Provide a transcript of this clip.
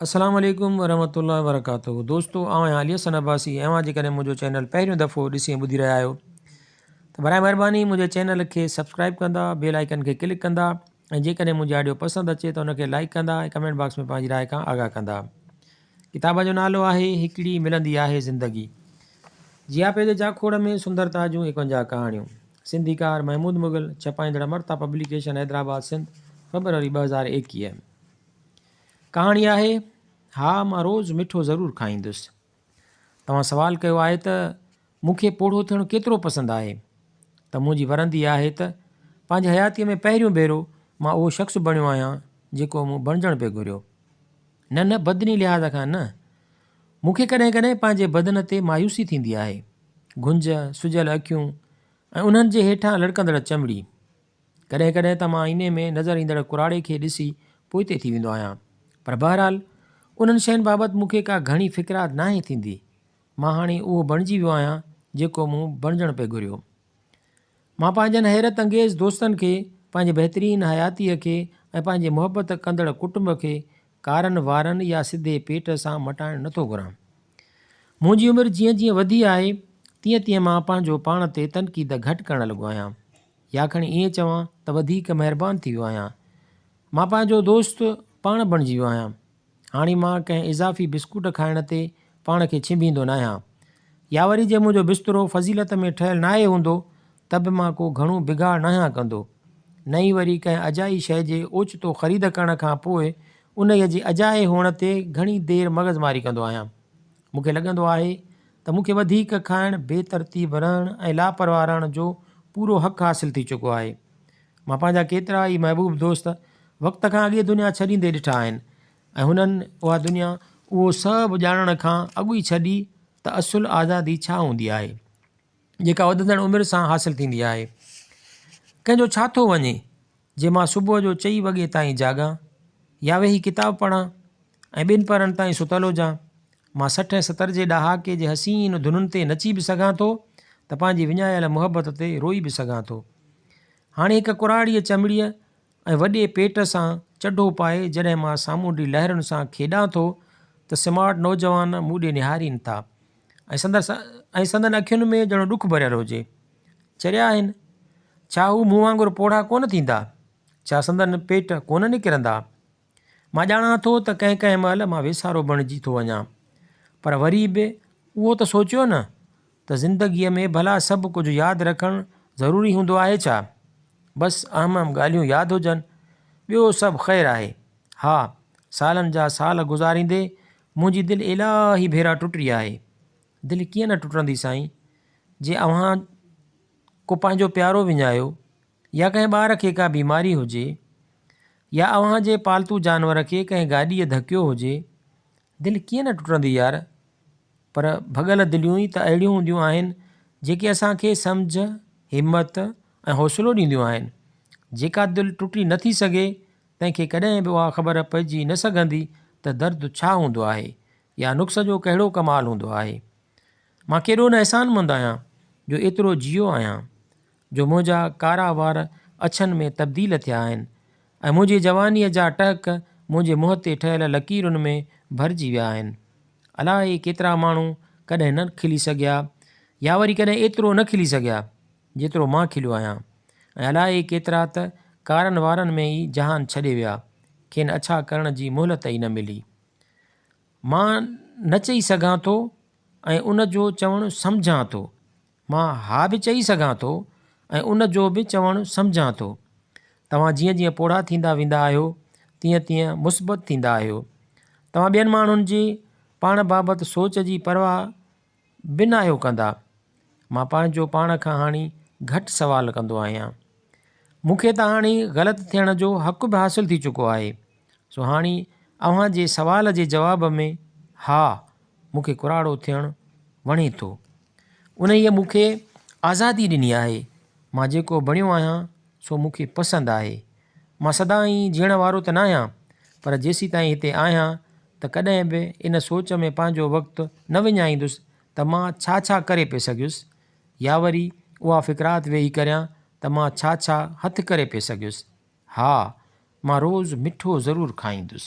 अस्सलाम वालेकुम वरहमतुल्लाहि वबरकातुहू। दोस्तों आउं आलिया सन अब्बासी ऐं जेकॾहिं मुंहिंजो चैनल पहिरियों दफ़ो ॾिसी ऐं ॿुधी रहिया आहियो त बराए महिरबानी मुंहिंजे चैनल खे सब्सक्राइब कंदा, बेल आइकन खे क्लिक कंदा ऐं जेकॾहिं मुंहिंजी ऑडियो पसंदि अचे त उनखे लाइक कंदा ऐं कमेंट बॉक्स में पंहिंजी राय खां आगाह कंदा। किताब जो नालो आहे हिकिड़ी मिलंदी आहे ज़िंदगी। जिया पे जे जाखोड़ में सुंदरता जूं 51 कहाणियूं। सिंधीकार महमूद मुग़ल, छपाईंदड़ मर्ता पब्लिकेशन हैदराबाद सिंध, फरवरी 2021। कहाणी आहे हा मां रोज़ु मिठो ज़रूरु खाईंदुसि। तव्हां सुवालु कयो आहे त मूंखे पोढ़ो थियणु केतिरो पसंदि आहे त मुंहिंजी वरंदी आहे त पंहिंजी हयातीअ में पहिरियों भेरो मां उहो शख़्स बणियो आहियां जेको मूं बणिजणु पियो घुरियो। न बदनी लिहाज़ खां न, मूंखे कॾहिं कॾहिं पंहिंजे बदन ते मायूसी थींदी आहे। गुंज, सुजियल अखियूं ऐं उन्हनि जे हेठां लड़कंदड़ चमड़ी। कॾहिं कॾहिं त मां आईने में नज़र ईंदड़ कुराड़े खे ॾिसी पोइते थी वेंदो आहियां, पर बहरहाल उन्हनि शयुनि बाबति मूंखे का घणी फ़िक्रात नाहे थींदी। मां हाणे उहो बणिजी वियो आहियां जेको मूं बणिजणु पियो घुरियो। मां पंहिंजनि हैरत अंगेज़ दोस्तनि खे, पंहिंजे बहितरीनु हयातीअ खे ऐं पंहिंजे मुहबत कंदड़ कुटुंब खे कारनि वारनि या सिधे पेट सां मटाइणु नथो घुरां। मुंहिंजी उमिरि जीअं जीअं वधी आहे तीअं तीअं मां पंहिंजो पाण ते तनक़ीद घटि करणु लॻो आहियां, या खणी ईअं चवां त वधीक महिरबानी थी वियो आहियां। मां पंहिंजो दोस्त पाण बणिजी वियो आहियां। हाणे मां कंहिं इज़ाफ़ी बिस्कुट खाइण ते पाण खे छिंभींदो न आहियां, या वरी जे मुंहिंजो बिस्तरो फ़ज़ीलत में ठहियलु नाहे हूंदो त बि मां को घणो बिगाड़ न आहियां कंदो। न ई वरी कंहिं अजाई शइ जे ओचितो ख़रीद करण खां पोइ उन जे अजाए हुअण ते घणी देरि मग़ज़मारी कंदो आहियां। मूंखे लॻंदो आहे त मूंखे वधीक खाइणु, बेतरतीब रहणु ऐं लापरवाह रहण जो पूरो हक़ हासिलु थी चुको आहे। मां पंहिंजा केतिरा ई महबूब दोस्त वक़्त खां अॻे दुनिया छॾींदे ॾिठा आहिनि ऐं हुननि उहा दुनिया उहो सभु ॼाणण खां अॻु ई छॾी त असुलु आज़ादी छा हूंदी आहे, जेका वधंदड़ उमिरि सां हासिलु थींदी आहे। कंहिंजो छा थो वञे जे मां सुबुह जो 4 वॻे ताईं जाॻां या वेही किताबु पढ़ां ऐं 2 पहरनि ताईं सुतल हुजां। मां 60-70 जे ॾहाके जे हसीन धुनुनि ते नची बि सघां थो त पंहिंजी विञायल मुहबत ते रोई बि सघां थो। हाणे हिकु कुराड़ीअ चमड़ीअ ऐं वॾे पेट सां चढो पाए जॾहिं मां सामूंडी लहरुनि सां खेॾां थो त स्मार्ट नौजवान मूं ॾे निहारीनि था ऐं संदनि अखियुनि में ॼणो ॾुखु भरियलु हुजे। चरिया आहिनि, छा हू मूं वांगुरु पोढ़ा कोन थींदा? छा संदनि पेट कोन निकिरंदा? मां ॼाणा थो त कंहिं कंहिं महिल मां वेसारो बणिजी थो वञा, पर वरी बि उहो त सोचियो न त ज़िंदगीअ में भला सभु कुझु यादि रखणु ज़रूरी हूंदो आहे छा? बसि अहम ॻाल्हियूं यादि हुजनि, ॿियो सभु ख़ैरु आहे। हा, सालनि जा साल गुज़ारींदे मुंहिंजी दिलि इलाही भेरा टुटी आहे। दिलि कीअं न टुटंदी साईं? जे अव्हां को पंहिंजो प्यारो विञायो, या कंहिं ॿार खे का बीमारी हुजे, या अव्हां जे पालतू जानवर खे कंहिं गाॾीअ धकियो हुजे, दिलि कीअं न टुटंदी यार। पर भॻल दिलियूं ई त अहिड़ियूं हूंदियूं आहिनि जेके असांखे सम्झ, हिमत ऐं हौसलो ॾींदियूं आहिनि। जेका दिलि टुटी नथी सघे तंहिंखे कॾहिं बि उहा ख़बर पइजी न सघंदी त दर्दु छा हूंदो आहे या नुक्स जो कहिड़ो कमाल हूंदो आहे। मां केॾो न अहसानमंद आहियां जो एतिरो जियो आहियां, जो मुंहिंजा कारा वार अछनि में तब्दील थिया आहिनि ऐं मुंहिंजी जवानीअ जा टहक मुंहिंजे मुंहं ते ठहियल लकीरुनि में भरिजी विया आहिनि। अलाए केतिरा माण्हू कॾहिं न खिली सघिया, या वरी कॾहिं एतिरो न खिली सघिया जेतिरो मां खिलियो आहियां, ऐं अलाए केतिरा त कारनि वारनि में ई जहान छॾे विया, खेनि अछा करण जी मोहलत ई न मिली। मां न चई सघां थो ऐं उन जो चवणु सम्झां थो। मां हा बि चई सघां थो ऐं उन जो बि चवणु सम्झां थो। तव्हां जीअं जीअं पोढ़ा थींदा वेंदा आहियो तीअं तीअं मुस्बत थींदा आहियो। तव्हां ॿियनि माण्हुनि जी पाण बाबति सोच जी परवाह बि न आहियो कंदा। मां पंहिंजो पाण खां हाणे घटि सुवाल कंदो आहियां। मूंखे त हाणे ग़लति थियण जो हक़ बि हासिलु थी चुको आहे। सो हाणे अव्हां जे सवाल जे जवाब में हा, मूंखे कुराड़ो थियणु वणे थो। उन ई मूंखे आज़ादी ॾिनी आहे। मां जेको बणियो आहियां सो मूंखे पसंदि आहे। मां सदाईं जीअण वारो त न आहियां, पर जेसीं ताईं हिते आहियां त कॾहिं बि इन सोच में पंहिंजो वक़्तु न विञाईंदुसि त मां छा छा करे पिए सघियुसि, या वरी उहा फ़िक्रात वेही करियां त मां छा छा हथु करे पिए सघियुसि। हा, मां रोज़ु मिठो ज़रूरु खाईंदुसि।